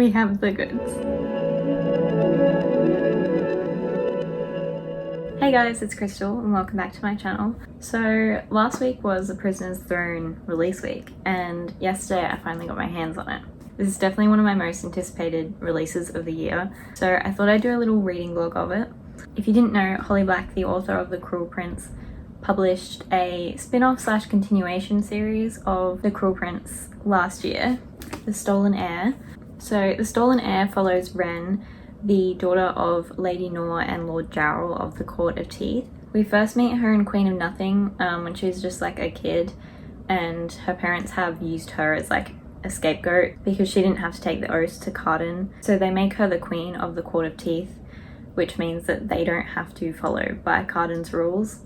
We have the goods. Hey guys, it's Crystal and welcome back to my channel. So last week was the Prisoner's Throne release week and yesterday I finally got my hands on it. This is definitely one of my most anticipated releases of the year, so I thought I'd do a little reading vlog of it. If you didn't know, Holly Black, the author of The Cruel Prince, published a spin-off / continuation series of The Cruel Prince last year, The Stolen Heir. So The Stolen Heir follows Wren, the daughter of Lady Nor and Lord Jarrell of the Court of Teeth. We first meet her in Queen of Nothing when she's just like a kid, and her parents have used her as like a scapegoat because she didn't have to take the oath to Cardan. So they make her the Queen of the Court of Teeth, which means that they don't have to follow by Cardan's rules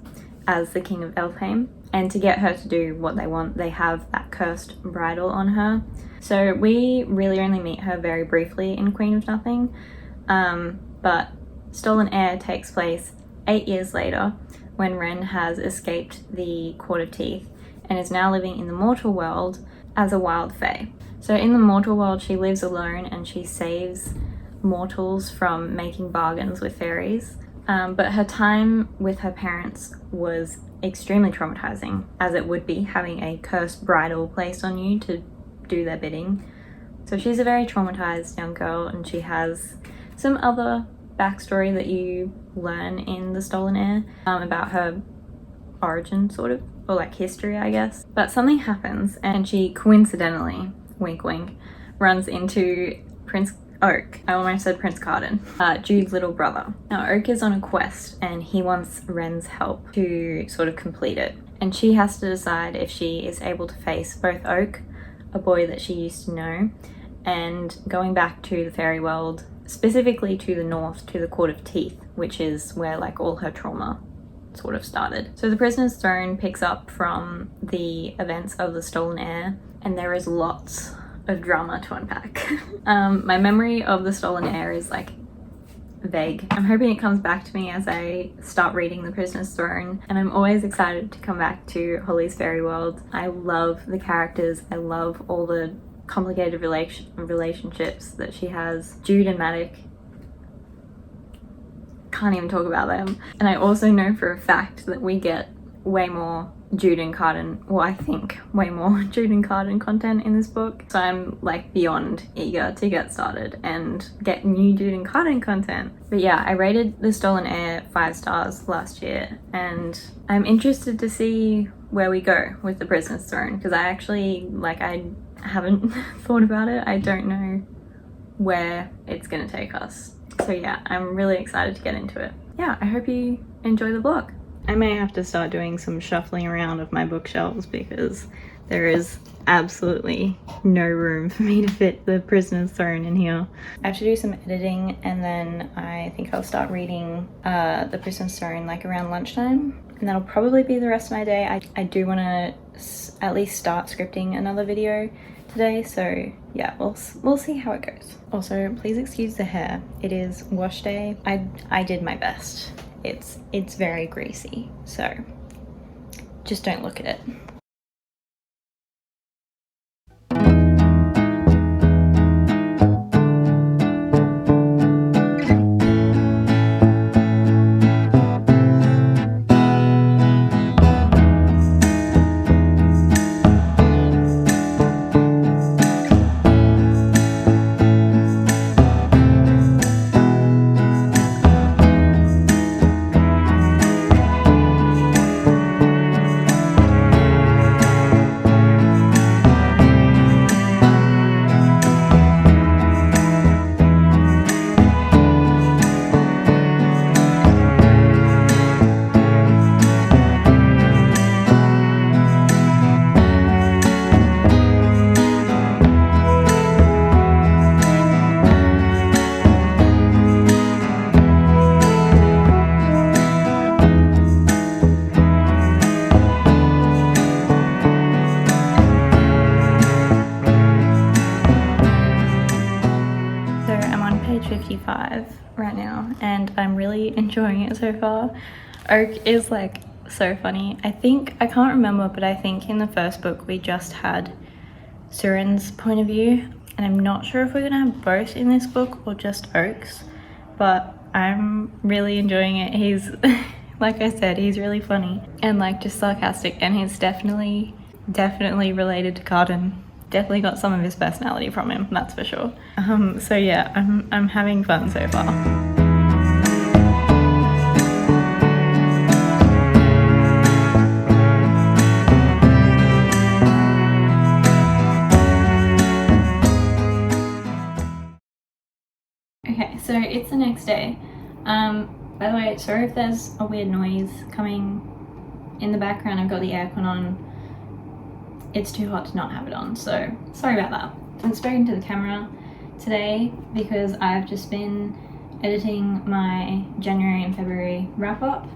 as the King of Elfheim. And to get her to do what they want, they have that cursed bridle on her. So we really only meet her very briefly in Queen of Nothing, but Stolen Heir takes place 8 years later when Wren has escaped the Court of Teeth and is now living in the mortal world as a wild fae. So in the mortal world she lives alone and she saves mortals from making bargains with fairies. But her time with her parents was extremely traumatizing, as it would be having a cursed bridle placed on you to do their bidding. So she's a very traumatized young girl, and she has some other backstory that you learn in The Stolen Heir about her origin, sort of, or like history, I guess. But something happens and she coincidentally, wink wink, runs into Prince Oak. I almost said Prince Cardan, Jude's little brother. Now Oak is on a quest and he wants Wren's help to sort of complete it. And she has to decide if she is able to face both Oak, a boy that she used to know, and going back to the fairy world, specifically to the north, to the Court of Teeth, which is where like all her trauma sort of started. So The Prisoner's Throne picks up from the events of The Stolen Heir, and there is lots of drama to unpack. My memory of The Stolen Heir is like vague. I'm hoping it comes back to me as I start reading The Prisoner's Throne, and I'm always excited to come back to Holly's fairy world. I love the characters, I love all the complicated relationships that she has. Jude and Matic, can't even talk about them. And I also know for a fact that we get way more Jude and Cardan, well, I think way more Jude and Cardan content in this book. So I'm like beyond eager to get started and get new Jude and Cardan content. But yeah, I rated The Stolen Heir 5 stars last year, and I'm interested to see where we go with The Prisoner's Throne, because I actually, like, I haven't thought about it. I don't know where it's gonna take us. So yeah, I'm really excited to get into it. Yeah, I hope you enjoy the vlog. I may have to start doing some shuffling around of my bookshelves because there is absolutely no room for me to fit The Prisoner's Throne in here. I have to do some editing and then I think I'll start reading The Prisoner's Throne like around lunchtime, and that'll probably be the rest of my day. I do want to at least start scripting another video today, so yeah, we'll see how it goes. Also, please excuse the hair. It is wash day. I did my best. It's very greasy, so just don't look at it. Page 55 right now and I'm really enjoying it so far. Oak is like so funny. I can't remember, but I think in the first book we just had Surin's point of view, and I'm not sure if we're gonna have both in this book or just Oaks, but I'm really enjoying it. He's like I said, he's really funny and like just sarcastic, and he's definitely related to Carden. Definitely got some of his personality from him, that's for sure. So yeah, I'm having fun so far. Okay, so it's the next day. By the way, sorry if there's a weird noise coming in the background. I've got the aircon on. It's too hot to not have it on, so sorry about that. I'm speaking to the camera today because I've just been editing my January and February wrap up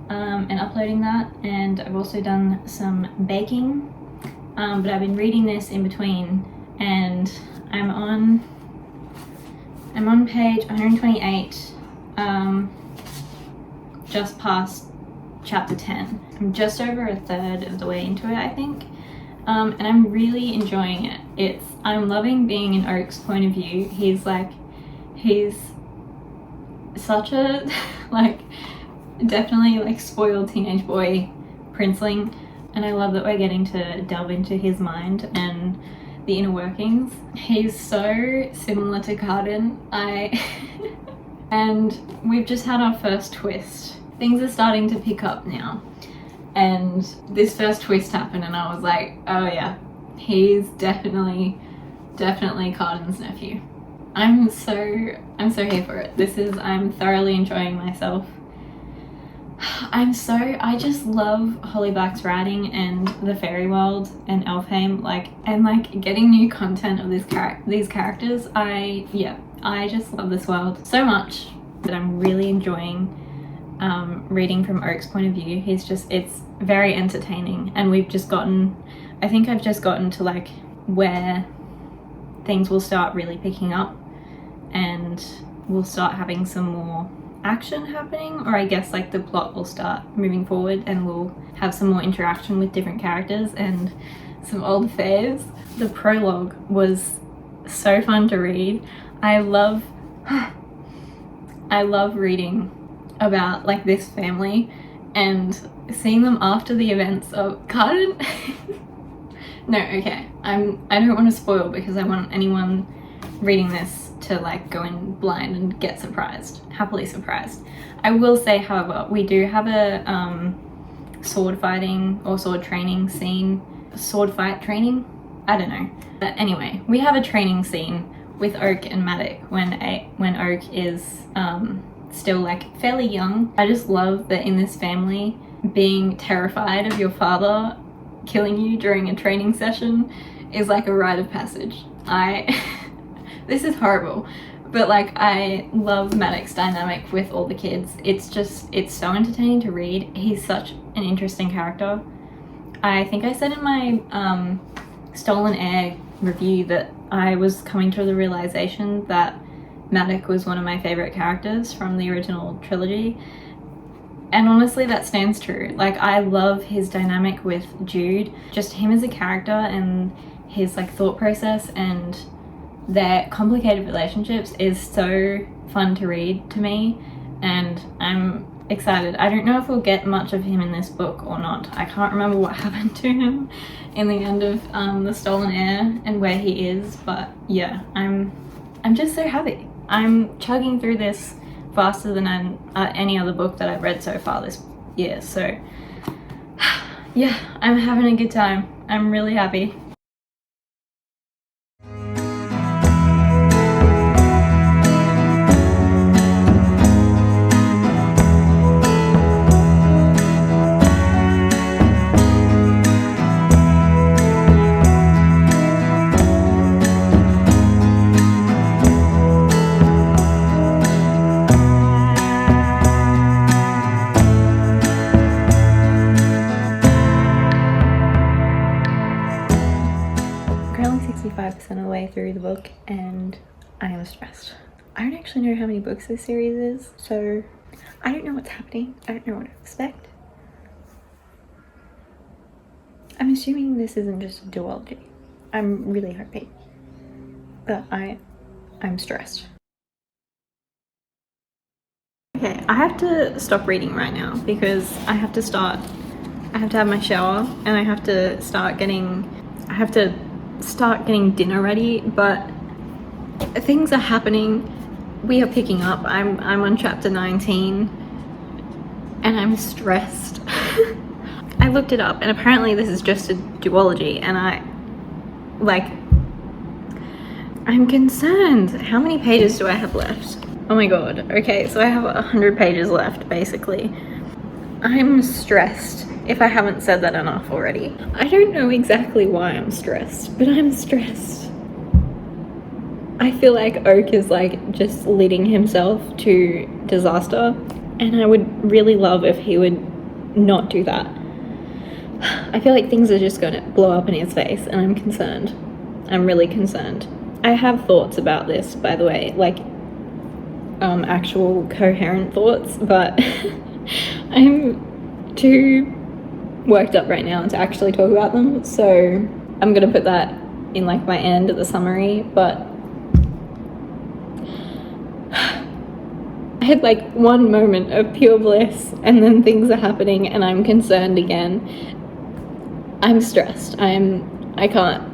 and uploading that, and I've also done some baking, but I've been reading this in between, and I'm on page 128, just past chapter 10. I'm just over a third of the way into it, I think, and I'm really enjoying it. I'm loving being in Oak's point of view. He's such a like definitely like spoiled teenage boy princeling, and I love that we're getting to delve into his mind and the inner workings. He's so similar to Carden. And we've just had our first twist. Things are starting to pick up now, and this first twist happened and I was like, oh yeah, he's definitely Carden's nephew. I'm so here for it. I'm thoroughly enjoying myself. I just love Holly Black's writing and the fairy world and Elfheim, and getting new content of these characters. I just love this world so much that I'm really enjoying reading from Oak's point of view. It's very entertaining, and I think I've just gotten to like where things will start really picking up and we'll start having some more action happening, or I guess like the plot will start moving forward and we'll have some more interaction with different characters and some old affairs. The prologue was so fun to read. I love reading about like this family and seeing them after the events of Carden. No, okay, I don't want to spoil because I want anyone reading this to like go in blind and get happily surprised. I will say, however, we do have a sword fighting or sword training scene. Sword fight training? I don't know. But anyway, we have a training scene with Oak and Matic when Oak is still like fairly young. I just love that in this family, being terrified of your father killing you during a training session is like a rite of passage. This is horrible, but like I love Maddox's dynamic with all the kids. It's so entertaining to read. He's such an interesting character. I think I said in my Stolen Air review that I was coming to the realization that Maddox was one of my favorite characters from the original trilogy, and honestly that stands true. Like I love his dynamic with Jude, just him as a character and his like thought process and their complicated relationships is so fun to read to me, and I'm excited. I don't know if we'll get much of him in this book or not. I can't remember what happened to him in the end of the Stolen Air and where he is, but yeah, I'm just so happy. I'm chugging through this faster than any other book that I've read so far this year, so yeah, I'm having a good time. I'm really happy. Currently 65% of the way through the book and I am stressed. I don't actually know how many books this series is, so I don't know what's happening. I don't know what to expect. I'm assuming this isn't just a duology. I'm really hoping. that I'm stressed. Okay, I have to stop reading right now because I have to have my shower and I have to start getting dinner ready, but things are happening. We are picking up. I'm on chapter 19 and I'm stressed. I looked it up and apparently this is just a duology and I'm concerned. How many pages do I have left? Oh my god. Okay, so I have 100 pages left basically. I'm stressed, if I haven't said that enough already. I don't know exactly why I'm stressed, but I'm stressed. I feel like Oak is like just leading himself to disaster, and I would really love if he would not do that. I feel like things are just gonna blow up in his face, and I'm concerned. I'm really concerned. I have thoughts about this, by the way, like actual coherent thoughts, but I'm too worked up right now to actually talk about them, so I'm gonna put that in like my end of the summary. But I had like one moment of pure bliss and then things are happening and I'm concerned again. I'm stressed. I can't.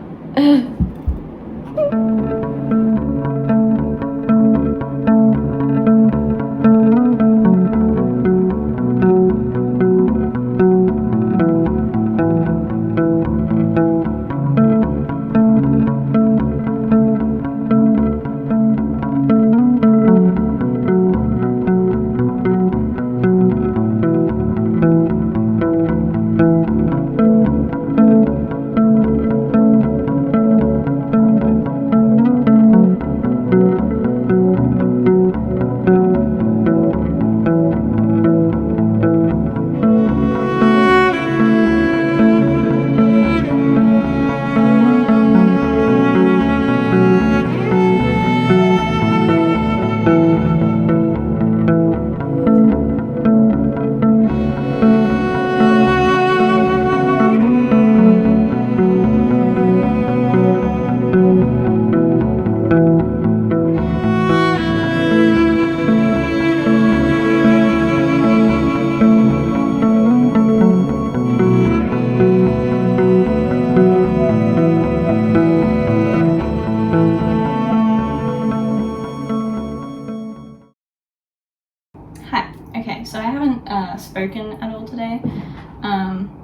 So I haven't spoken at all today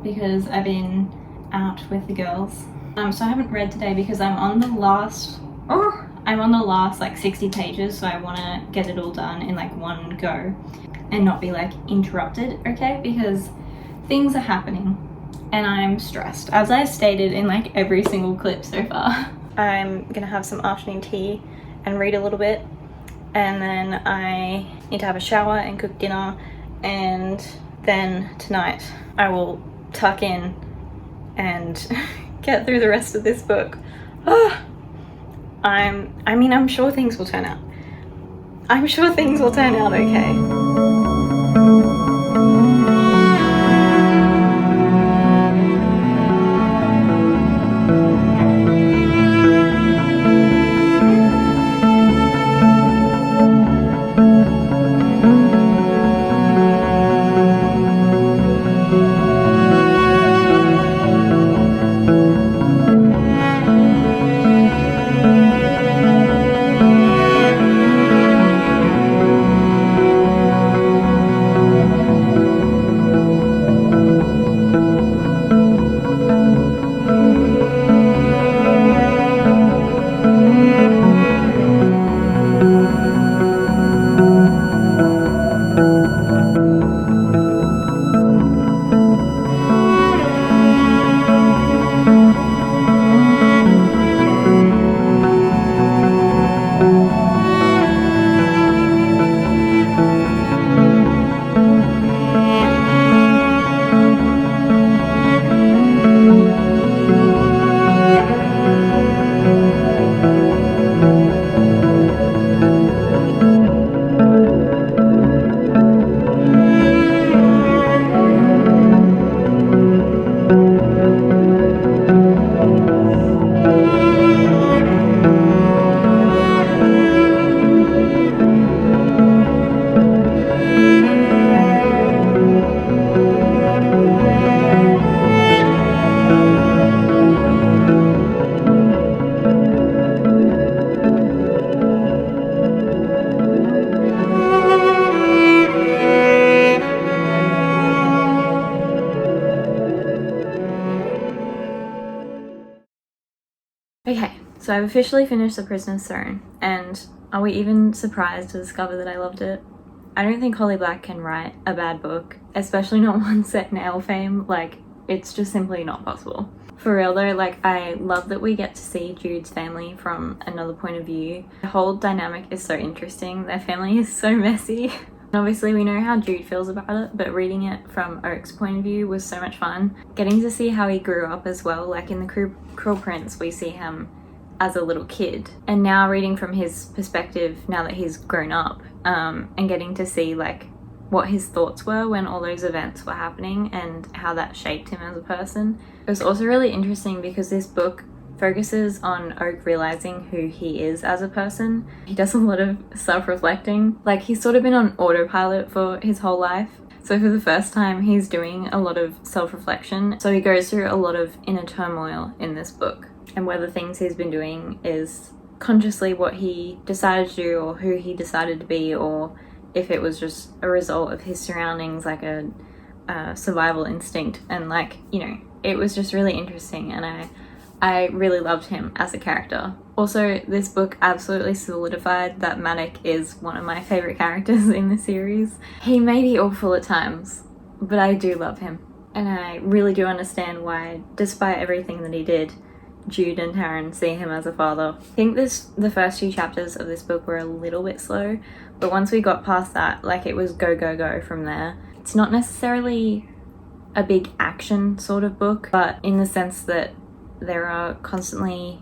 because I've been out with the girls. So I haven't read today because I'm on the last like 60 pages, so I want to get it all done in like one go and not be like interrupted, okay? Because things are happening and I'm stressed. As I stated in like every single clip so far, I'm gonna have some afternoon tea and read a little bit, and then I need to have a shower and cook dinner, and then tonight I will tuck in and get through the rest of this book. I'm sure things will turn out. I'm sure things will turn out okay. So I've officially finished The Prisoner's Throne, and are we even surprised to discover that I loved it? I don't think Holly Black can write a bad book, especially not one set in Elfame. Like, it's just simply not possible. For real though, like, I love that we get to see Jude's family from another point of view. The whole dynamic is so interesting. Their family is so messy. And obviously we know how Jude feels about it, but reading it from Oak's point of view was so much fun. Getting to see how he grew up as well, like in The Cruel Prince we see him as a little kid, and now reading from his perspective now that he's grown up, and getting to see like what his thoughts were when all those events were happening and how that shaped him as a person. It was also really interesting because this book focuses on Oak realizing who he is as a person. He does a lot of self-reflecting. Like, he's sort of been on autopilot for his whole life. So for the first time, he's doing a lot of self-reflection. So he goes through a lot of inner turmoil in this book, and whether things he's been doing is consciously what he decided to do or who he decided to be, or if it was just a result of his surroundings, like a survival instinct. And like, you know, it was just really interesting, and I really loved him as a character. Also, this book absolutely solidified that Matic is one of my favorite characters in the series. He may be awful at times, but I do love him. And I really do understand why, despite everything that he did, Jude and Taryn see him as a father. I think the first few chapters of this book were a little bit slow, but once we got past that, like, it was go, go, go from there. It's not necessarily a big action sort of book, but in the sense that there are constantly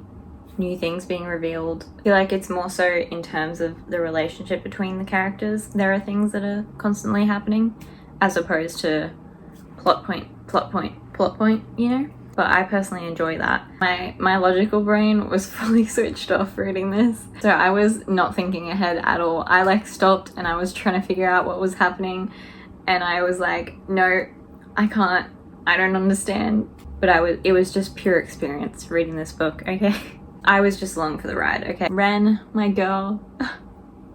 new things being revealed. I feel like it's more so in terms of the relationship between the characters. There are things that are constantly happening as opposed to plot point, you know? But I personally enjoy that. My logical brain was fully switched off reading this. So I was not thinking ahead at all. I like stopped and I was trying to figure out what was happening, and I was like, no, I can't, I don't understand. But it was just pure experience reading this book, okay? I was just along for the ride, okay? Ren, my girl,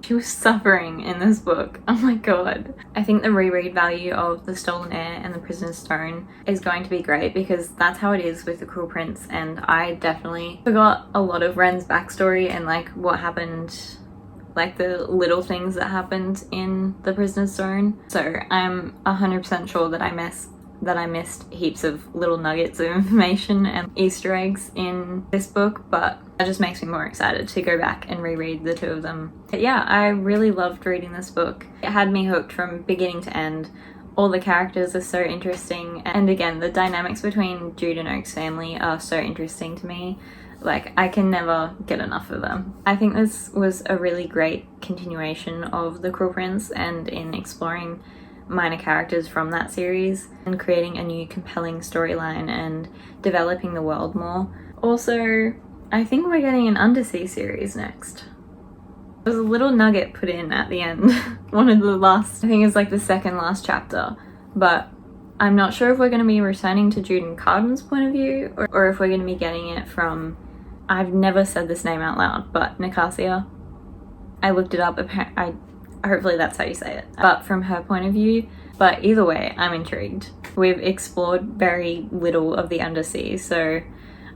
she was suffering in this book. Oh my god. I think the reread value of The Stolen Heir and The Prisoner's Throne is going to be great, because that's how it is with The Cruel Prince, and I definitely forgot a lot of Ren's backstory and like what happened, like the little things that happened in The Prisoner's Throne. So I'm 100% sure that I missed heaps of little nuggets of information and Easter eggs in this book, but that just makes me more excited to go back and reread the two of them. But yeah, I really loved reading this book. It had me hooked from beginning to end. All the characters are so interesting, and again, the dynamics between Jude and Oak's family are so interesting to me. Like, I can never get enough of them. I think this was a really great continuation of The Cruel Prince, and in exploring minor characters from that series and creating a new compelling storyline and developing the world more. Also, I think we're getting an Undersea series next. There was a little nugget put in at the end. One of the last, I think it's like the second last chapter, but I'm not sure if we're going to be returning to Jude and Carden's point of view, or if we're going to be getting it from, I've never said this name out loud, but Nicasia. I looked it up, hopefully that's how you say it, but from her point of view. But either way, I'm intrigued. We've explored very little of the Undersea, so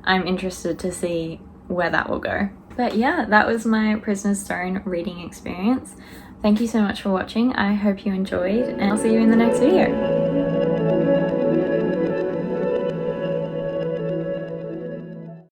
I'm interested to see where that will go. But yeah, that was my Prisoner's Throne reading experience. Thank you so much for watching. I hope you enjoyed, and I'll see you in the next video.